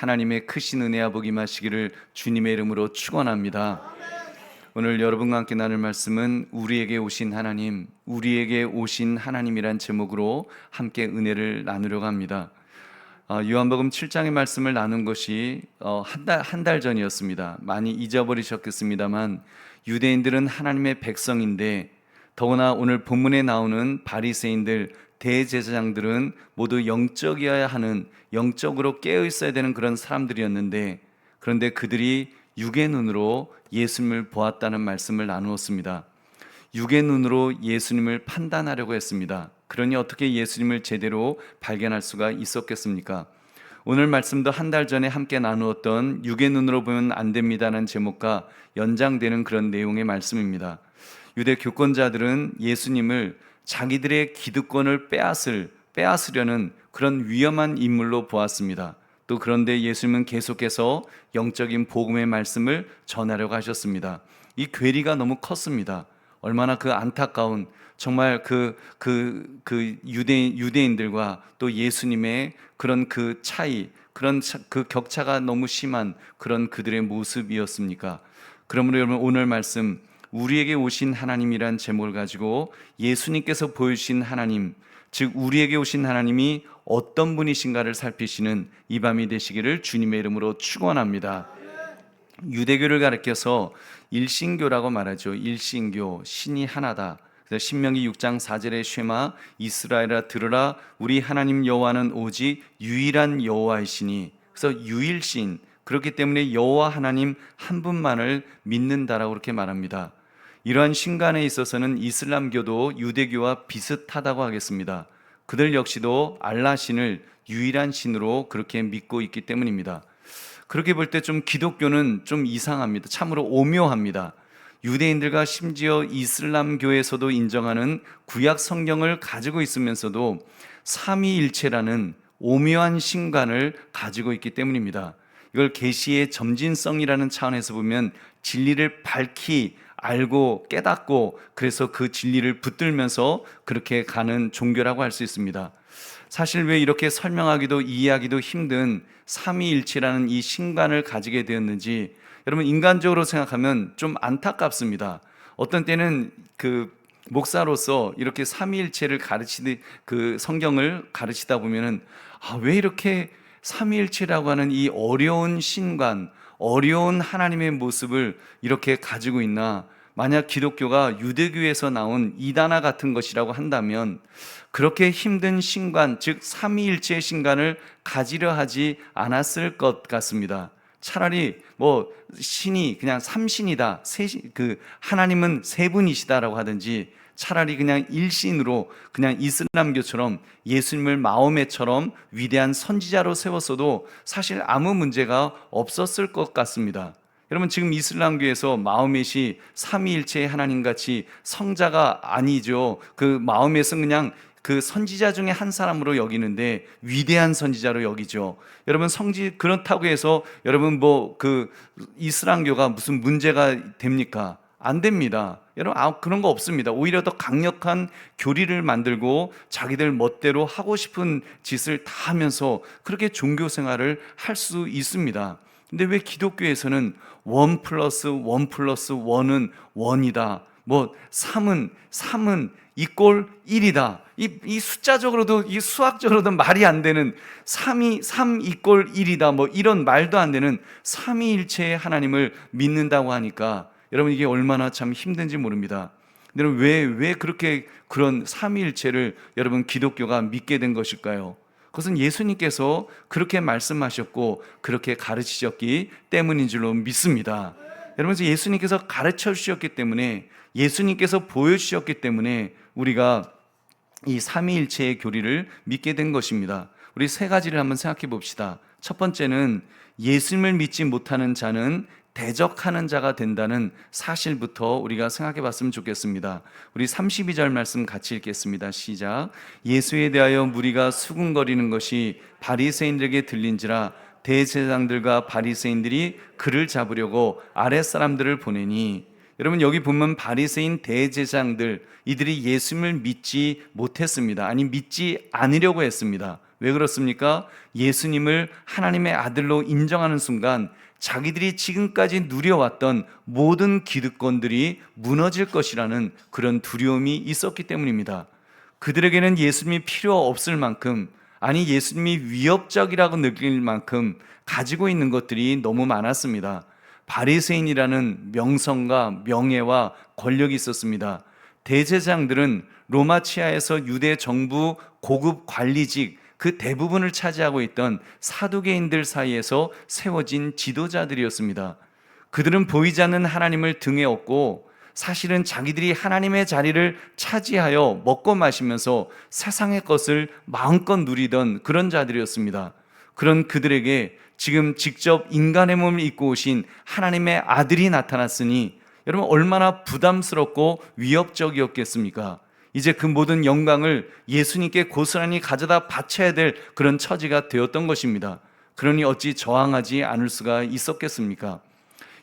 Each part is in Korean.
하나님의 크신 은혜와 복이 임하시기를 주님의 이름으로 축원합니다. 오늘 여러분과 함께 나눌 말씀은 우리에게 오신 하나님이란 제목으로 함께 은혜를 나누려고 합니다. 요한복음 7장의 말씀을 나눈 것이 한 달 전이었습니다. 많이 잊어버리셨겠습니다만 유대인들은 하나님의 백성인데, 더구나 오늘 본문에 나오는 바리새인들, 대제사장들은 모두 영적이어야 하는, 영적으로 깨어 있어야 되는 그런 사람들이었는데, 그런데 그들이 육의 눈으로 예수님을 보았다는 말씀을 나누었습니다. 육의 눈으로 예수님을 판단하려고 했습니다. 그러니 어떻게 예수님을 제대로 발견할 수가 있었겠습니까? 오늘 말씀도 한 달 전에 함께 나누었던 육의 눈으로 보면 안 됩니다라는 제목과 연장되는 그런 내용의 말씀입니다. 유대 교권자들은 예수님을 자기들의 기득권을 빼앗으려는 그런 위험한 인물로 보았습니다. 또 그런데 예수님은 계속해서 영적인 복음의 말씀을 전하려고 하셨습니다. 이 괴리가 너무 컸습니다. 얼마나 그 안타까운, 정말 유대인들과 또 예수님의 그런 그 차이, 그 격차가 너무 심한 그런 그들의 모습이었습니까? 그러므로 여러분, 오늘 말씀 우리에게 오신 하나님이란 제목을 가지고 예수님께서 보여주신 하나님, 즉 우리에게 오신 하나님이 어떤 분이신가를 살피시는 이 밤이 되시기를 주님의 이름으로 축원합니다. 유대교를 가리켜서 일신교라고 말하죠. 일신교, 신이 하나다. 그래서 신명기 6장 4절의 쉐마 이스라엘아 들으라, 우리 하나님 여호와는 오직 유일한 여호와이시니. 그래서 유일신, 그렇기 때문에 여호와 하나님 한 분만을 믿는다라고 그렇게 말합니다. 이러한 신간에 있어서는 이슬람교도 유대교와 비슷하다고 하겠습니다. 그들 역시도 알라신을 유일한 신으로 그렇게 믿고 있기 때문입니다. 그렇게 볼 때 좀 기독교는 좀 이상합니다. 참으로 오묘합니다. 유대인들과 심지어 이슬람교에서도 인정하는 구약 성경을 가지고 있으면서도 삼위일체라는 오묘한 신관을 가지고 있기 때문입니다. 이걸 계시의 점진성이라는 차원에서 보면 진리를 밝히 알고 깨닫고, 그래서 그 진리를 붙들면서 그렇게 가는 종교라고 할 수 있습니다. 사실 왜 이렇게 설명하기도 이해하기도 힘든 삼위일체라는 이 신관을 가지게 되었는지 여러분, 인간적으로 생각하면 좀 안타깝습니다. 어떤 때는 그 목사로서 이렇게 삼위일체를 그 성경을 가르치다 보면은 왜 이렇게 삼위일체라고 하는 이 어려운 신관, 어려운 하나님의 모습을 이렇게 가지고 있나? 만약 기독교가 유대교에서 나온 이단화 같은 것이라고 한다면 그렇게 힘든 신관, 즉 삼위일체의 신관을 가지려 하지 않았을 것 같습니다. 차라리 신이 그냥 삼신이다, 하나님은 세 분이시다라고 하든지, 차라리 그냥 일신으로 그냥 이슬람교처럼 예수님을 마호메처럼 위대한 선지자로 세웠어도 사실 아무 문제가 없었을 것 같습니다. 여러분, 지금 이슬람교에서 마호멧이 삼위일체의 하나님같이 성자가 아니죠. 그 마호멧은 그냥 그 선지자 중에 한 사람으로 여기는데 위대한 선지자로 여기죠. 여러분, 그렇다고 해서 여러분 이슬람교가 무슨 문제가 됩니까? 안 됩니다. 여러분, 그런 거 없습니다. 오히려 더 강력한 교리를 만들고 자기들 멋대로 하고 싶은 짓을 다 하면서 그렇게 종교 생활을 할 수 있습니다. 근데 왜 기독교에서는 1 플러스 1 플러스 1은 1이다, 3은 이꼴 1이다, 이 숫자적으로도, 이 수학적으로도 말이 안 되는 3 이꼴 1이다, 이런 말도 안 되는 삼위일체의 하나님을 믿는다고 하니까 여러분, 이게 얼마나 참 힘든지 모릅니다. 여러분, 왜 그렇게 그런 삼위일체를 여러분 기독교가 믿게 된 것일까요? 그것은 예수님께서 그렇게 말씀하셨고 그렇게 가르치셨기 때문인 줄로 믿습니다. 여러분, 예수님께서 가르쳐 주셨기 때문에, 예수님께서 보여주셨기 때문에 우리가 이 삼위일체의 교리를 믿게 된 것입니다. 우리 세 가지를 한번 생각해 봅시다. 첫 번째는 예수님을 믿지 못하는 자는 대적하는 자가 된다는 사실부터 우리가 생각해 봤으면 좋겠습니다. 우리 32절 말씀 같이 읽겠습니다. 시작. 예수에 대하여 무리가 수군거리는 것이 바리새인들에게 들린지라 대제사장들과 바리새인들이 그를 잡으려고 아랫사람들을 보내니. 여러분, 여기 보면 바리새인 대제사장들, 이들이 예수님을 믿지 못했습니다. 아니, 믿지 않으려고 했습니다. 왜 그렇습니까? 예수님을 하나님의 아들로 인정하는 순간 자기들이 지금까지 누려왔던 모든 기득권들이 무너질 것이라는 그런 두려움이 있었기 때문입니다. 그들에게는 예수님이 필요 없을 만큼, 아니 예수님이 위협적이라고 느낄 만큼 가지고 있는 것들이 너무 많았습니다. 바리새인이라는 명성과 명예와 권력이 있었습니다. 대제사장들은 로마 치하에서 유대 정부 고급 관리직 그 대부분을 차지하고 있던 사두개인들 사이에서 세워진 지도자들이었습니다. 그들은 보이지 않는 하나님을 등에 업고 사실은 자기들이 하나님의 자리를 차지하여 먹고 마시면서 세상의 것을 마음껏 누리던 그런 자들이었습니다. 그런 그들에게 지금 직접 인간의 몸을 입고 오신 하나님의 아들이 나타났으니 여러분 얼마나 부담스럽고 위협적이었겠습니까? 이제 그 모든 영광을 예수님께 고스란히 가져다 바쳐야 될 그런 처지가 되었던 것입니다. 그러니 어찌 저항하지 않을 수가 있었겠습니까?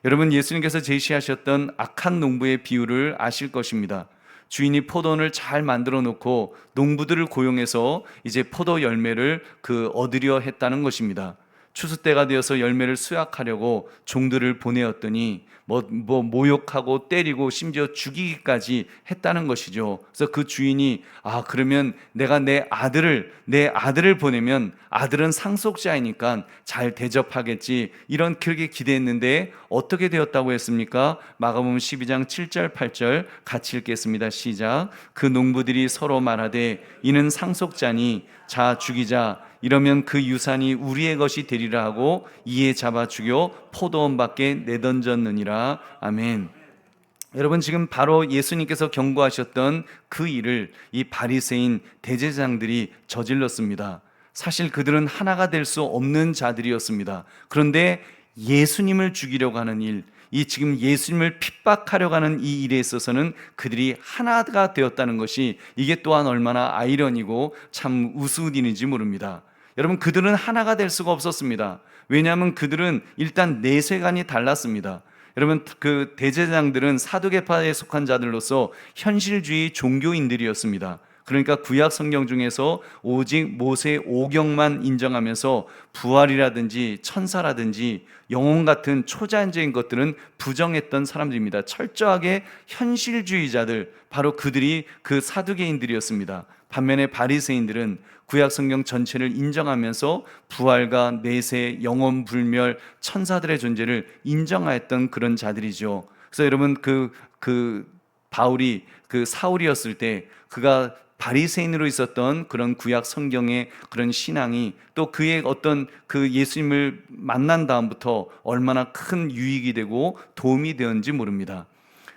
여러분, 예수님께서 제시하셨던 악한 농부의 비유를 아실 것입니다. 주인이 포도원을 잘 만들어 놓고 농부들을 고용해서 이제 포도 열매를 얻으려 했다는 것입니다. 추수 때가 되어서 열매를 수확하려고 종들을 보내었더니 모욕하고 때리고 심지어 죽이기까지 했다는 것이죠. 그래서 그 주인이 그러면 내가 내 아들을 보내면 아들은 상속자이니까 잘 대접하겠지, 이런 그렇게 기대했는데 어떻게 되었다고 했습니까? 마가복음 12장 7절 8절 같이 읽겠습니다. 시작. 그 농부들이 서로 말하되 이는 상속자니 자 죽이자, 이러면 그 유산이 우리의 것이 되리라 하고 이에 잡아 죽여 포도원 밖에 내던졌느니라. 아멘. 여러분, 지금 바로 예수님께서 경고하셨던 그 일을 이 바리새인 대제사장들이 저질렀습니다. 사실 그들은 하나가 될 수 없는 자들이었습니다. 그런데 예수님을 죽이려고 하는 일, 이 지금 예수님을 핍박하려고 하는 이 일에 있어서는 그들이 하나가 되었다는 것이 이게 또한 얼마나 아이러니고 참 우스운 일인지 모릅니다. 여러분, 그들은 하나가 될 수가 없었습니다. 왜냐하면 그들은 일단 내세관이 달랐습니다. 여러분, 그 대제사장들은 사두개파에 속한 자들로서 현실주의 종교인들이었습니다. 그러니까 구약 성경 중에서 오직 모세 오경만 인정하면서 부활이라든지 천사라든지 영혼 같은 초자연적인 것들은 부정했던 사람들입니다. 철저하게 현실주의자들, 바로 그들이 그 사두개인들이었습니다. 반면에 바리새인들은 구약 성경 전체를 인정하면서 부활과 내세, 영혼 불멸, 천사들의 존재를 인정하였던 그런 자들이죠. 그래서 여러분, 바울이 사울이었을 때 그가 바리새인으로 있었던 그런 구약 성경의 그런 신앙이 또 그의 어떤 예수님을 만난 다음부터 얼마나 큰 유익이 되고 도움이 되었는지 모릅니다.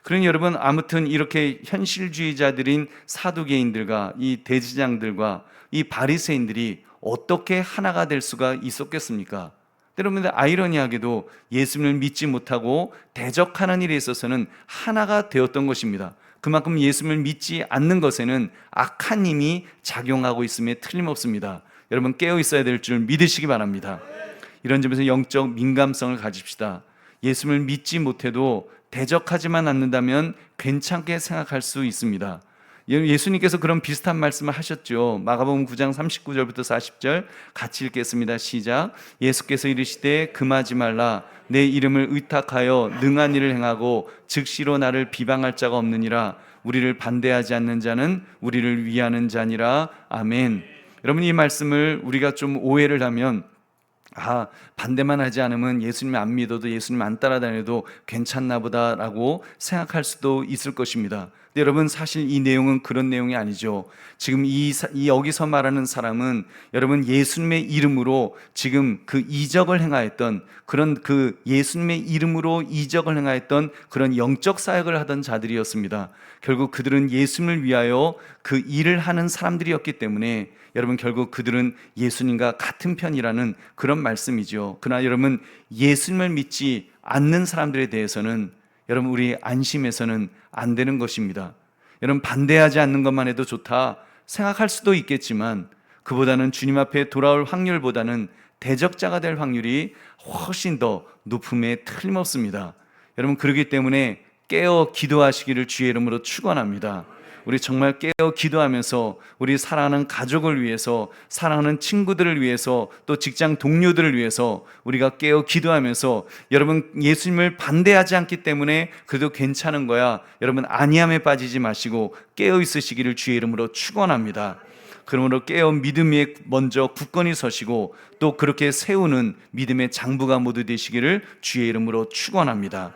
그러니 여러분, 아무튼 이렇게 현실주의자들인 사두개인들과 이 대제사장들과 이 바리새인들이 어떻게 하나가 될 수가 있었겠습니까? 여러분들, 아이러니하게도 예수님을 믿지 못하고 대적하는 일에 있어서는 하나가 되었던 것입니다. 그만큼 예수님을 믿지 않는 것에는 악한 힘이 작용하고 있음에 틀림없습니다. 여러분, 깨어 있어야 될 줄 믿으시기 바랍니다. 이런 점에서 영적 민감성을 가집시다. 예수님을 믿지 못해도 대적하지만 않는다면 괜찮게 생각할 수 있습니다. 예수님께서 그런 비슷한 말씀을 하셨죠. 마가복음 9장 39절부터 40절 같이 읽겠습니다. 시작. 예수께서 이르시되 금하지 말라. 내 이름을 의탁하여 능한 일을 행하고 즉시로 나를 비방할 자가 없느니라. 우리를 반대하지 않는 자는 우리를 위하는 자니라. 아멘. 여러분, 이 말씀을 우리가 좀 오해를 하면 반대만 하지 않으면 예수님 안 믿어도 예수님 안 따라다녀도 괜찮나 보다라고 생각할 수도 있을 것입니다. 근데 여러분, 사실 이 내용은 그런 내용이 아니죠. 지금 여기서 말하는 사람은 여러분, 예수님의 이름으로 지금 이적을 행하였던 그런 예수님의 이름으로 이적을 행하였던 그런 영적 사역을 하던 자들이었습니다. 결국 그들은 예수님을 위하여 그 일을 하는 사람들이었기 때문에 여러분, 결국 그들은 예수님과 같은 편이라는 그런 말씀이죠. 그러나 여러분, 예수님을 믿지 않는 사람들에 대해서는 여러분, 우리 안심해서는 안 되는 것입니다. 여러분, 반대하지 않는 것만 해도 좋다 생각할 수도 있겠지만 그보다는 주님 앞에 돌아올 확률보다는 대적자가 될 확률이 훨씬 더 높음에 틀림없습니다. 여러분, 그렇기 때문에 깨어 기도하시기를 주의 이름으로 축원합니다. 우리 정말 깨어 기도하면서 우리 사랑하는 가족을 위해서, 사랑하는 친구들을 위해서, 또 직장 동료들을 위해서 우리가 깨어 기도하면서, 여러분 예수님을 반대하지 않기 때문에 그래도 괜찮은 거야, 여러분 안이함에 빠지지 마시고 깨어 있으시기를 주의 이름으로 축원합니다. 그러므로 깨어 믿음 위에 먼저 굳건히 서시고 또 그렇게 세우는 믿음의 장부가 모두 되시기를 주의 이름으로 축원합니다.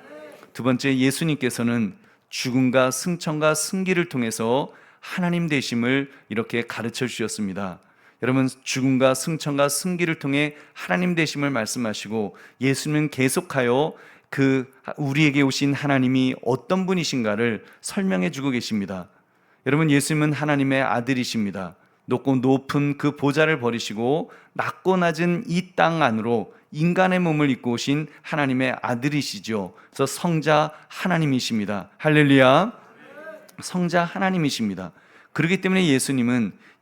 두 번째, 예수님께서는 죽음과 승천과 승기를 통해서 하나님 되심을 이렇게 가르쳐 주셨습니다. 여러분, 죽음과 승천과 승기를 통해 하나님 되심을 말씀하시고, 예수님은 계속하여 우리에게 오신 하나님이 어떤 분이신가를 설명해 주고 계십니다. 여러분, 예수님은 하나님의 아들이십니다. 높고 높은 그 보좌를 버리시고 낮고 낮은 이 땅 안으로 인간의 몸을 입고 오신 하나님의 아들이시죠. 그래서 성자 하나님이십니다. 할렐루야. 성자 하나님이십니다. 그렇기 때문에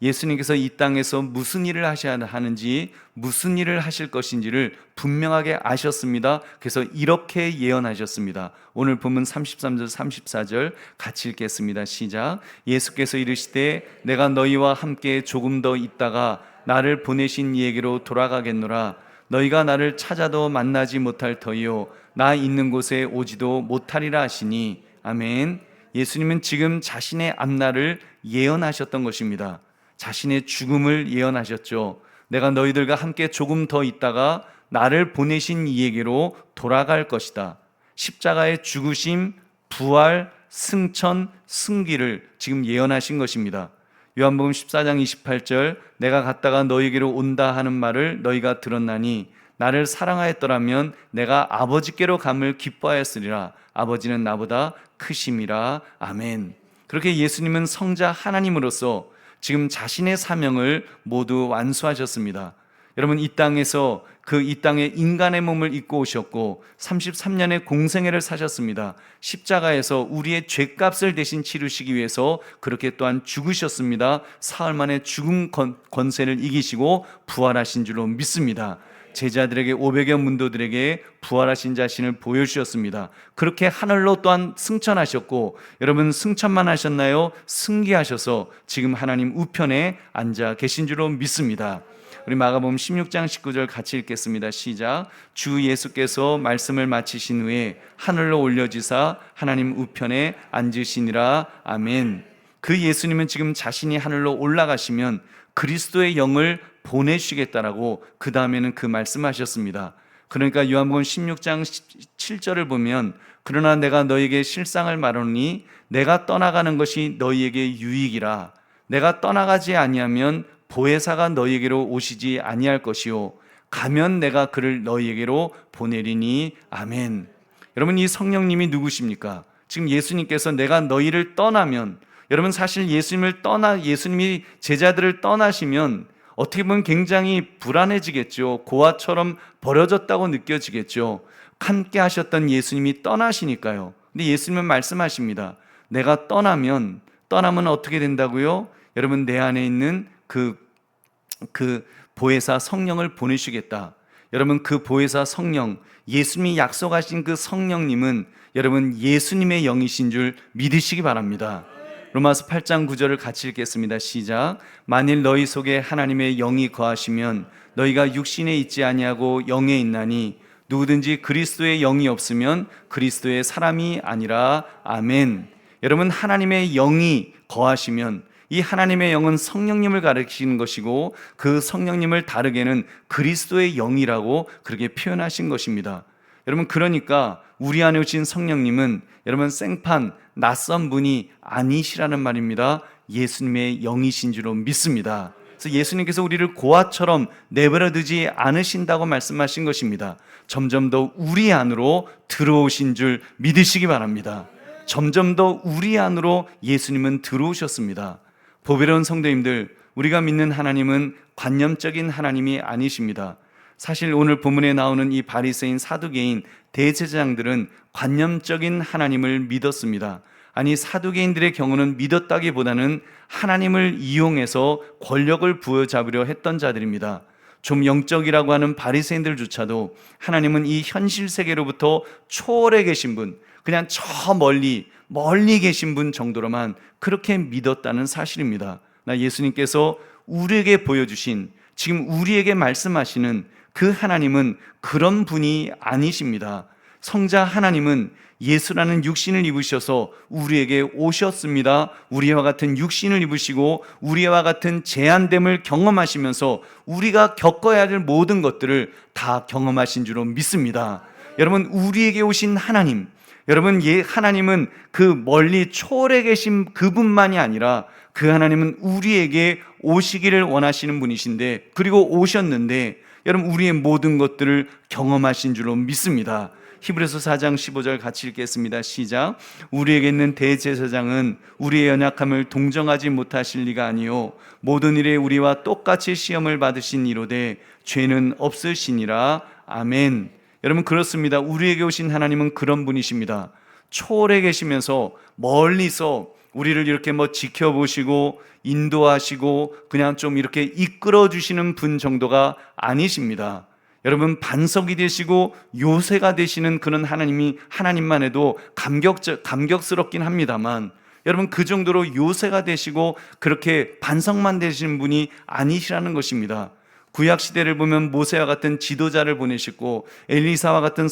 예수님께서 이 땅에서 무슨 일을 하셔야 하는지, 무슨 일을 하실 것인지를 분명하게 아셨습니다. 그래서 이렇게 예언하셨습니다. 오늘 본문 33절 34절 같이 읽겠습니다. 시작. 예수께서 이르시되 내가 너희와 함께 조금 더 있다가 나를 보내신 이에게로 돌아가겠노라. 너희가 나를 찾아도 만나지 못할 터이요 나 있는 곳에 오지도 못하리라 하시니. 아멘. 예수님은 지금 자신의 앞날을 예언하셨던 것입니다. 자신의 죽음을 예언하셨죠. 내가 너희들과 함께 조금 더 있다가 나를 보내신 이에게로 돌아갈 것이다. 십자가의 죽으심, 부활, 승천, 승기를 지금 예언하신 것입니다. 요한복음 14장 28절 내가 갔다가 너희에게로 온다 하는 말을 너희가 들었나니 나를 사랑하였더라면 내가 아버지께로 감을 기뻐하였으리라. 아버지는 나보다 크심이라. 아멘. 그렇게 예수님은 성자 하나님으로서 지금 자신의 사명을 모두 완수하셨습니다. 여러분, 이 땅에서 이 땅에 인간의 몸을 입고 오셨고 33년의 공생애를 사셨습니다. 십자가에서 우리의 죄값을 대신 치르시기 위해서 그렇게 또한 죽으셨습니다. 사흘 만에 죽음 권세를 이기시고 부활하신 줄로 믿습니다. 제자들에게 500여 문도들에게 부활하신 자신을 보여주셨습니다. 그렇게 하늘로 또한 승천하셨고, 여러분 승천만 하셨나요? 승기하셔서 지금 하나님 우편에 앉아 계신 줄로 믿습니다. 우리 마가복음 16장 19절 같이 읽겠습니다. 시작. 주 예수께서 말씀을 마치신 후에 하늘로 올려지사 하나님 우편에 앉으시니라. 아멘. 그 예수님은 지금 자신이 하늘로 올라가시면 그리스도의 영을 보내주시겠다라고 그 다음에는 그 말씀하셨습니다. 그러니까 요한복음 16장 7절을 보면 그러나 내가 너희에게 실상을 말하노니 내가 떠나가는 것이 너희에게 유익이라. 내가 떠나가지 아니하면 보혜사가 너희에게로 오시지 아니할 것이요 가면 내가 그를 너희에게로 보내리니. 아멘. 여러분, 이 성령님이 누구십니까? 지금 예수님께서 내가 너희를 떠나면, 여러분 사실 예수님이 제자들을 떠나시면 어떻게 보면 굉장히 불안해지겠죠. 고아처럼 버려졌다고 느껴지겠죠. 함께 하셨던 예수님이 떠나시니까요. 근데 예수님은 말씀하십니다. 내가 떠나면 어떻게 된다고요? 여러분, 내 안에 있는 그 보혜사 성령을 보내시겠다. 여러분, 그 보혜사 성령, 예수님이 약속하신 그 성령님은 여러분 예수님의 영이신 줄 믿으시기 바랍니다. 로마서 8장 9절을 같이 읽겠습니다. 시작. 만일 너희 속에 하나님의 영이 거하시면 너희가 육신에 있지 아니하고 영에 있나니 누구든지 그리스도의 영이 없으면 그리스도의 사람이 아니라. 아멘. 여러분, 하나님의 영이 거하시면 이 하나님의 영은 성령님을 가리키는 것이고 그 성령님을 다르게는 그리스도의 영이라고 그렇게 표현하신 것입니다. 여러분, 그러니까 우리 안에 오신 성령님은 여러분 생판 낯선 분이 아니시라는 말입니다. 예수님의 영이신 줄로 믿습니다. 그래서 예수님께서 우리를 고아처럼 내버려두지 않으신다고 말씀하신 것입니다. 점점 더 우리 안으로 들어오신 줄 믿으시기 바랍니다. 점점 더 우리 안으로 예수님은 들어오셨습니다. 보배로운 성도님들, 우리가 믿는 하나님은 관념적인 하나님이 아니십니다. 사실 오늘 본문에 나오는 이 바리새인, 사두개인, 대제사장들은 관념적인 하나님을 믿었습니다. 아니, 사두개인들의 경우는 믿었다기보다는 하나님을 이용해서 권력을 부여잡으려 했던 자들입니다. 좀 영적이라고 하는 바리새인들조차도 하나님은 이 현실 세계로부터 초월해 계신 분, 그냥 저 멀리 계신 분 정도로만 그렇게 믿었다는 사실입니다. 나 예수님께서 우리에게 보여주신, 지금 우리에게 말씀하시는 그 하나님은 그런 분이 아니십니다. 성자 하나님은 예수라는 육신을 입으셔서 우리에게 오셨습니다. 우리와 같은 육신을 입으시고 우리와 같은 제한됨을 경험하시면서 우리가 겪어야 할 모든 것들을 다 경험하신 줄로 믿습니다. 여러분, 우리에게 오신 하나님, 여러분, 하나님은 그 멀리 초월해 계신 그분만이 아니라 그 하나님은 우리에게 오시기를 원하시는 분이신데, 그리고 오셨는데 여러분, 우리의 모든 것들을 경험하신 줄로 믿습니다. 히브리서 4장 15절 같이 읽겠습니다. 시작. 우리에게 있는 대제사장은 우리의 연약함을 동정하지 못하실 리가 아니요 모든 일에 우리와 똑같이 시험을 받으신 이로되 죄는 없으시니라. 아멘. 여러분, 그렇습니다. 우리에게 오신 하나님은 그런 분이십니다. 초월해 계시면서 멀리서 우리를 이렇게 지켜보시고 인도하시고 그냥 좀 이렇게 이끌어 주시는 분 정도가 아니십니다. 여러분, 반석이 되시고 요새가 되시는 그런 하나님만 해도 감격스럽긴 합니다만, 여러분, 그 정도로 요새가 되시고 그렇게 반석만 되시는 분이 아니시라는 것입니다. 구약 시대를 보면 모세와 같은 지도자를 보내시고 엘리야와 같은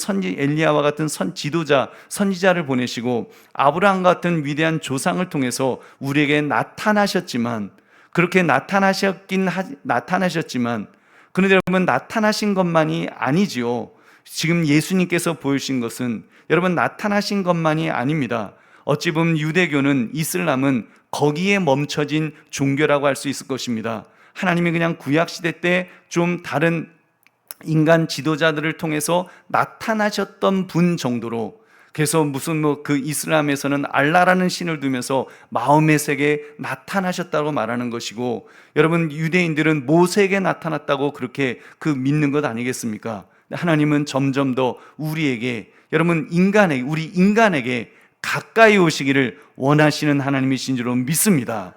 선지자를 보내시고 아브라함 같은 위대한 조상을 통해서 우리에게 나타나셨지만, 그렇게 나타나셨지만 그런데 여러분, 나타나신 것만이 아니지요. 지금 예수님께서 보여주신 것은 여러분, 나타나신 것만이 아닙니다. 어찌 보면 유대교는, 이슬람은 거기에 멈춰진 종교라고 할 수 있을 것입니다. 하나님이 그냥 구약시대 때 좀 다른 인간 지도자들을 통해서 나타나셨던 분 정도로, 그래서 무슨 그 이슬람에서는 알라라는 신을 두면서 마음의 세계에 나타나셨다고 말하는 것이고, 여러분, 유대인들은 모세에게 나타났다고 그렇게 믿는 것 아니겠습니까? 하나님은 점점 더 우리에게, 여러분, 우리 인간에게 가까이 오시기를 원하시는 하나님이신 줄로 믿습니다.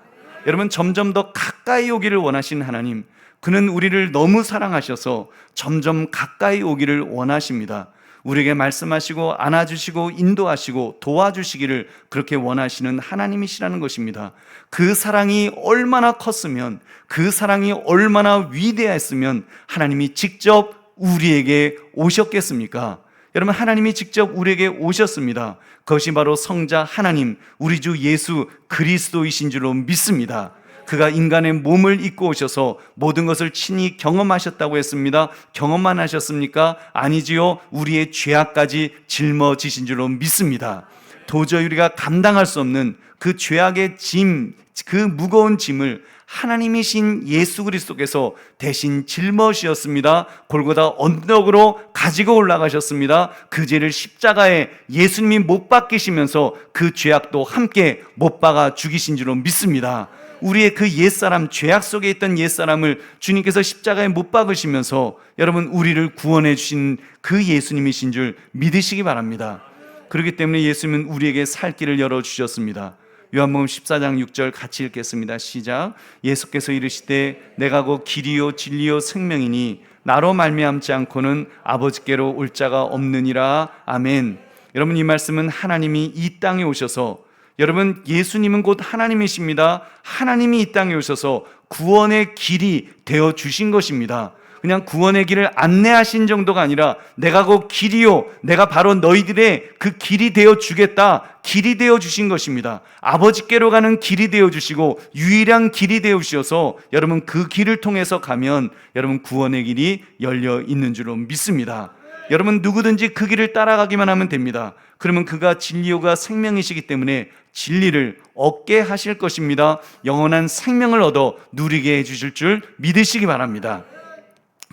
여러분, 점점 더 가까이 오기를 원하시는 하나님, 그는 우리를 너무 사랑하셔서 점점 가까이 오기를 원하십니다. 우리에게 말씀하시고 안아주시고 인도하시고 도와주시기를 그렇게 원하시는 하나님이시라는 것입니다. 그 사랑이 얼마나 컸으면, 그 사랑이 얼마나 위대했으면 하나님이 직접 우리에게 오셨겠습니까? 여러분, 하나님이 직접 우리에게 오셨습니다. 그것이 바로 성자 하나님, 우리 주 예수 그리스도이신 줄로 믿습니다. 그가 인간의 몸을 입고 오셔서 모든 것을 친히 경험하셨다고 했습니다. 경험만 하셨습니까? 아니지요. 우리의 죄악까지 짊어지신 줄로 믿습니다. 도저히 우리가 감당할 수 없는 그 죄악의 짐, 그 무거운 짐을 하나님이신 예수 그리스도께서 대신 짊어지셨습니다. 골고다 언덕으로 가지고 올라가셨습니다. 그 죄를 십자가에 예수님이 못 박히시면서 그 죄악도 함께 못 박아 죽이신 줄로 믿습니다. 우리의 그 옛사람, 죄악 속에 있던 옛사람을 주님께서 십자가에 못 박으시면서 여러분, 우리를 구원해 주신 그 예수님이신 줄 믿으시기 바랍니다. 그렇기 때문에 예수님은 우리에게 살 길을 열어주셨습니다. 요한복음 14장 6절 같이 읽겠습니다. 시작. 예수께서 이르시되 내가 곧 길이요 진리요 생명이니 나로 말미암지 않고는 아버지께로 올 자가 없느니라. 아멘. 여러분, 이 말씀은 하나님이 이 땅에 오셔서, 여러분, 예수님은 곧 하나님이십니다. 하나님이 이 땅에 오셔서 구원의 길이 되어 주신 것입니다. 그냥 구원의 길을 안내하신 정도가 아니라 내가 곧 길이요, 내가 바로 너희들의 그 길이 되어 주겠다, 길이 되어 주신 것입니다. 아버지께로 가는 길이 되어 주시고 유일한 길이 되어 주셔서 여러분, 그 길을 통해서 가면 여러분, 구원의 길이 열려 있는 줄로 믿습니다. 여러분, 누구든지 그 길을 따라가기만 하면 됩니다. 그러면 그가 진리요가 생명이시기 때문에 진리를 얻게 하실 것입니다. 영원한 생명을 얻어 누리게 해주실 줄 믿으시기 바랍니다.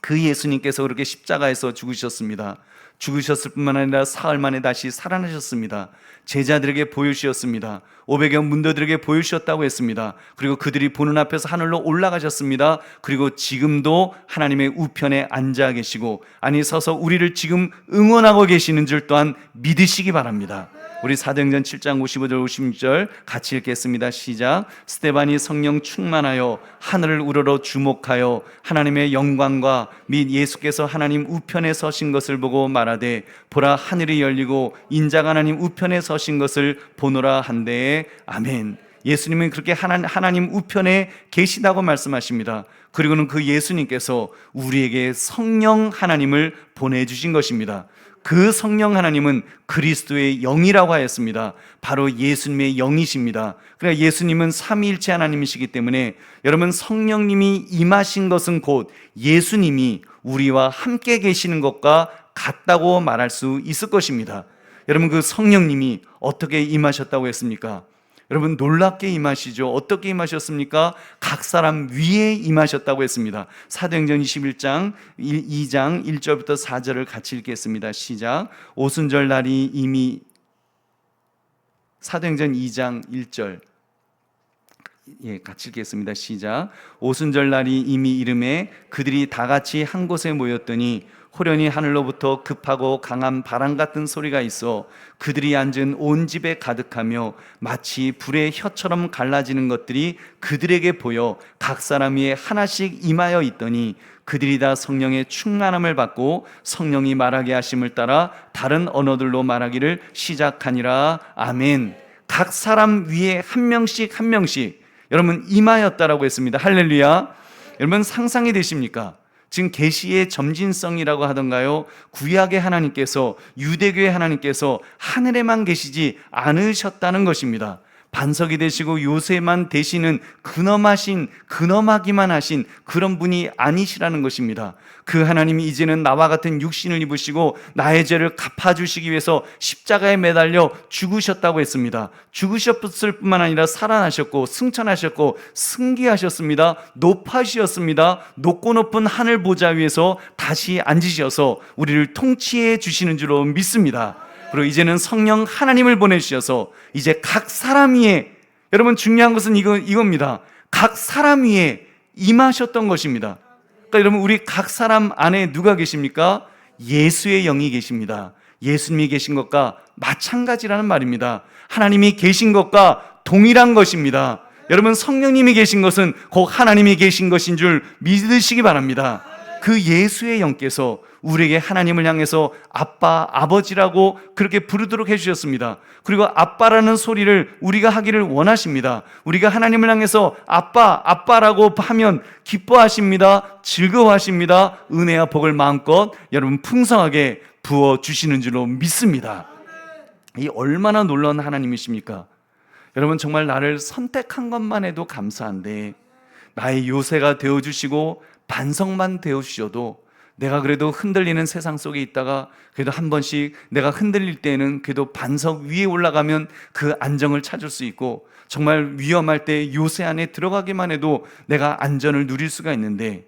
그 예수님께서 그렇게 십자가에서 죽으셨습니다. 죽으셨을 뿐만 아니라 사흘 만에 다시 살아나셨습니다. 제자들에게 보여주셨습니다. 500여 문도들에게 보여주셨다고 했습니다. 그리고 그들이 보는 앞에서 하늘로 올라가셨습니다. 그리고 지금도 하나님의 우편에 앉아 계시고, 아니 서서 우리를 지금 응원하고 계시는 줄 또한 믿으시기 바랍니다. 우리 사도행전 7장 55절 56절 같이 읽겠습니다. 시작. 스데반이 성령 충만하여 하늘을 우러러 주목하여 하나님의 영광과 및 예수께서 하나님 우편에 서신 것을 보고 말하되 보라 하늘이 열리고 인자가 하나님 우편에 서신 것을 보노라 한데 아멘. 예수님은 그렇게 하나님 우편에 계시다고 말씀하십니다. 그리고는 그 예수님께서 우리에게 성령 하나님을 보내주신 것입니다. 그 성령 하나님은 그리스도의 영이라고 하였습니다. 바로 예수님의 영이십니다. 그러니까 예수님은 삼위일체 하나님이시기 때문에 여러분, 성령님이 임하신 것은 곧 예수님이 우리와 함께 계시는 것과 같다고 말할 수 있을 것입니다. 여러분, 그 성령님이 어떻게 임하셨다고 했습니까? 여러분, 놀랍게 임하시죠. 어떻게 임하셨습니까? 각 사람 위에 임하셨다고 했습니다. 사도행전 21장 2장 1절부터 4절을 같이 읽겠습니다. 시작. 오순절 날이 이미 사도행전 2장 1절 같이 읽겠습니다. 시작. 오순절 날이 이미 이름에 그들이 다 같이 한 곳에 모였더니 호련히 하늘로부터 급하고 강한 바람 같은 소리가 있어 그들이 앉은 온 집에 가득하며 마치 불의 혀처럼 갈라지는 것들이 그들에게 보여 각 사람 위에 하나씩 임하여 있더니 그들이 다 성령의 충만함을 받고 성령이 말하게 하심을 따라 다른 언어들로 말하기를 시작하니라. 아멘. 각 사람 위에 한 명씩 한 명씩 여러분 임하였다라고 했습니다. 할렐루야. 여러분, 상상이 되십니까? 지금 계시의 점진성이라고 하던가요? 구약의 하나님께서, 유대교의 하나님께서 하늘에만 계시지 않으셨다는 것입니다. 반석이 되시고 요새만 되시는 근엄하기만 하신 그런 분이 아니시라는 것입니다. 그 하나님이 이제는 나와 같은 육신을 입으시고 나의 죄를 갚아주시기 위해서 십자가에 매달려 죽으셨다고 했습니다. 죽으셨을 뿐만 아니라 살아나셨고 승천하셨고 승귀하셨습니다. 높아지셨습니다. 높고 높은 하늘 보좌 위에서 다시 앉으셔서 우리를 통치해 주시는 줄로 믿습니다. 그리고 이제는 성령 하나님을 보내주셔서 이제 각 사람 위에, 여러분 중요한 것은 이겁니다. 각 사람 위에 임하셨던 것입니다. 그러니까 여러분, 우리 각 사람 안에 누가 계십니까? 예수의 영이 계십니다. 예수님이 계신 것과 마찬가지라는 말입니다. 하나님이 계신 것과 동일한 것입니다. 여러분, 성령님이 계신 것은 곧 하나님이 계신 것인 줄 믿으시기 바랍니다. 그 예수의 영께서 우리에게 하나님을 향해서 아빠, 아버지라고 그렇게 부르도록 해주셨습니다. 그리고 아빠라는 소리를 우리가 하기를 원하십니다. 우리가 하나님을 향해서 아빠, 아빠라고 하면 기뻐하십니다. 즐거워하십니다. 은혜와 복을 마음껏 여러분 풍성하게 부어주시는 줄로 믿습니다. 이 얼마나 놀라운 하나님이십니까? 여러분, 정말 나를 선택한 것만 해도 감사한데 나의 요새가 되어주시고 반석만 되어주셔도 내가 그래도 흔들리는 세상 속에 있다가 그래도 한 번씩 내가 흔들릴 때는 그래도 반석 위에 올라가면 그 안정을 찾을 수 있고, 정말 위험할 때 요새 안에 들어가기만 해도 내가 안전을 누릴 수가 있는데,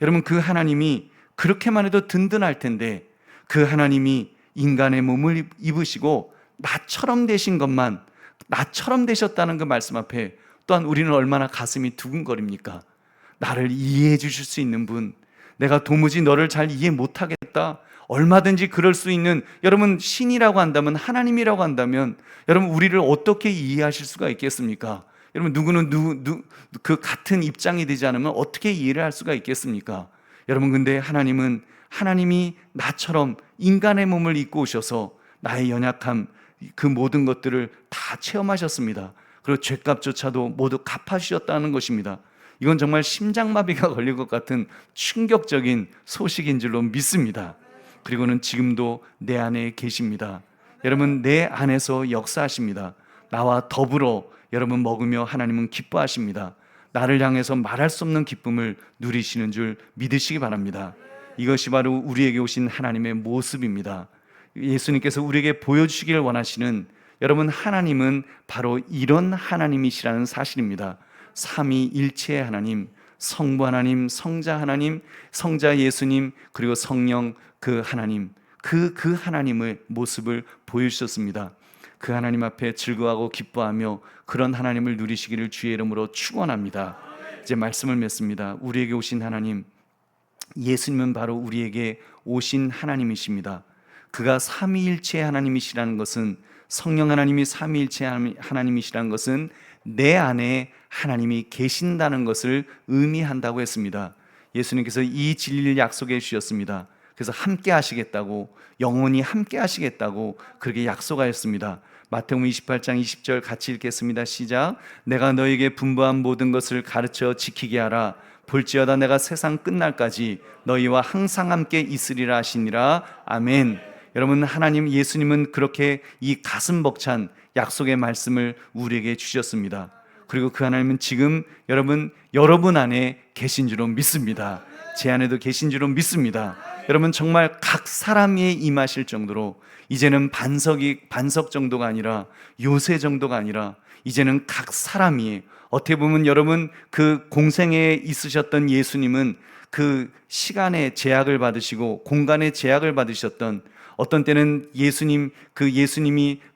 여러분, 그 하나님이 그렇게만 해도 든든할 텐데 그 하나님이 인간의 몸을 입으시고 나처럼 되신 것만, 나처럼 되셨다는 그 말씀 앞에 또한 우리는 얼마나 가슴이 두근거립니까? 나를 이해해 주실 수 있는 분, 내가 도무지 너를 잘 이해 못하겠다, 얼마든지 그럴 수 있는, 여러분 신이라고 한다면, 하나님이라고 한다면 여러분 우리를 어떻게 이해하실 수가 있겠습니까? 여러분, 누구는 그 같은 입장이 되지 않으면 어떻게 이해를 할 수가 있겠습니까? 여러분, 근데 하나님은, 하나님이 나처럼 인간의 몸을 입고 오셔서 나의 연약함, 그 모든 것들을 다 체험하셨습니다. 그리고 죄값조차도 모두 갚아주셨다는 것입니다. 이건 정말 심장마비가 걸릴 것 같은 충격적인 소식인 줄로 믿습니다. 그리고는 지금도 내 안에 계십니다. 여러분, 내 안에서 역사하십니다. 나와 더불어 여러분 먹으며 하나님은 기뻐하십니다. 나를 향해서 말할 수 없는 기쁨을 누리시는 줄 믿으시기 바랍니다. 이것이 바로 우리에게 오신 하나님의 모습입니다. 예수님께서 우리에게 보여주시길 원하시는, 여러분, 하나님은 바로 이런 하나님이시라는 사실입니다. 삼위일체의 하나님, 성부 하나님, 성자 하나님, 성자 예수님, 그리고 성령 그 하나님, 그 하나님의 모습을 보여주셨습니다. 그 하나님 앞에 즐거워하고 기뻐하며 그런 하나님을 누리시기를 주의 이름으로 축원합니다. 이제 말씀을 맺습니다. 우리에게 오신 하나님, 예수님은 바로 우리에게 오신 하나님이십니다. 그가 삼위일체 하나님이시라는 것은, 성령 하나님이 삼위일체 하나님이시라는 것은 내 안에 하나님이 계신다는 것을 의미한다고 했습니다. 예수님께서 이 진리를 약속해 주셨습니다. 그래서 함께 하시겠다고, 영원히 함께 하시겠다고 그렇게 약속하였습니다. 마태복음 28장 20절 같이 읽겠습니다. 시작. 내가 너에게 분부한 모든 것을 가르쳐 지키게 하라. 볼지어다 내가 세상 끝날까지 너희와 항상 함께 있으리라 하시니라. 아멘. 여러분, 하나님 예수님은 그렇게 이 가슴 벅찬 약속의 말씀을 우리에게 주셨습니다. 그리고 그 하나님은 지금 여러분 안에 계신 줄로 믿습니다. 제 안에도 계신 줄로 믿습니다. 여러분, 정말 각 사람에 임하실 정도로 이제는 반석 정도가 아니라 요새 정도가 아니라 이제는 각 사람이, 어떻게 보면 여러분 그 공생에 있으셨던 예수님은 그 시간의 제약을 받으시고 공간의 제약을 받으셨던, 어떤 때는 예수님이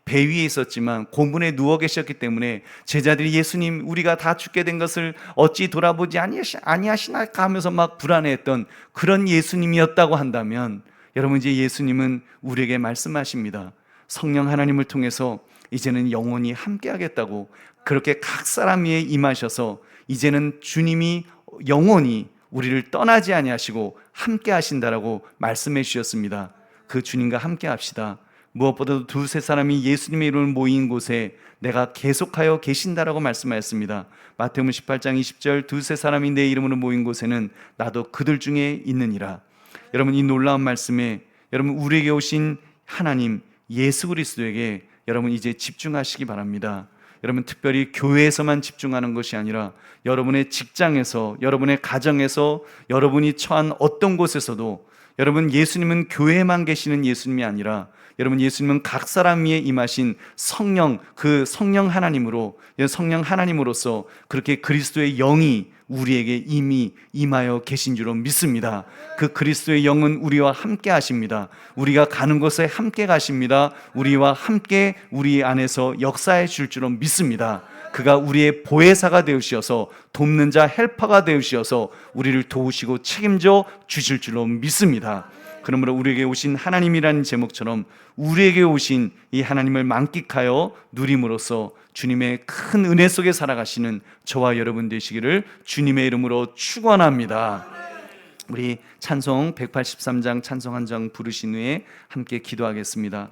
배 위에 있었지만 고문에 누워 계셨기 때문에 제자들이 예수님 우리가 다 죽게 된 것을 어찌 돌아보지 아니하시나까 하면서 막 불안해했던 그런 예수님이었다고 한다면, 여러분 이제 예수님은 우리에게 말씀하십니다. 성령 하나님을 통해서 이제는 영원히 함께 하겠다고, 그렇게 각 사람 위에 임하셔서 이제는 주님이 영원히 우리를 떠나지 아니하시고 함께 하신다라고 말씀해 주셨습니다. 그 주님과 함께 합시다. 무엇보다도 두세 사람이 예수님의 이름을 모인 곳에 내가 계속하여 계신다라고 말씀하였습니다. 마태복음 18장 20절, 두세 사람이 내 이름으로 모인 곳에는 나도 그들 중에 있느니라. 여러분, 이 놀라운 말씀에 여러분 우리에게 오신 하나님 예수 그리스도에게 여러분 이제 집중하시기 바랍니다. 여러분, 특별히 교회에서만 집중하는 것이 아니라 여러분의 직장에서, 여러분의 가정에서, 여러분이 처한 어떤 곳에서도, 여러분 예수님은 교회에만 계시는 예수님이 아니라 여러분 예수님은 각 사람 위에 임하신 성령, 그 성령 하나님으로서 그렇게 그리스도의 영이 우리에게 이미 임하여 계신 줄로 믿습니다. 그 그리스도의 영은 우리와 함께 하십니다. 우리가 가는 곳에 함께 가십니다. 우리와 함께 우리 안에서 역사해 줄 줄로 믿습니다. 그가 우리의 보혜사가 되으시어서, 돕는 자 헬퍼가 되으시어서 우리를 도우시고 책임져 주실 줄로 믿습니다. 그러므로 우리에게 오신 하나님이라는 제목처럼 우리에게 오신 이 하나님을 만끽하여 누림으로써 주님의 큰 은혜 속에 살아가시는 저와 여러분 되시기를 주님의 이름으로 축원합니다. 우리 찬송 183장 찬송 한 장 부르신 후에 함께 기도하겠습니다.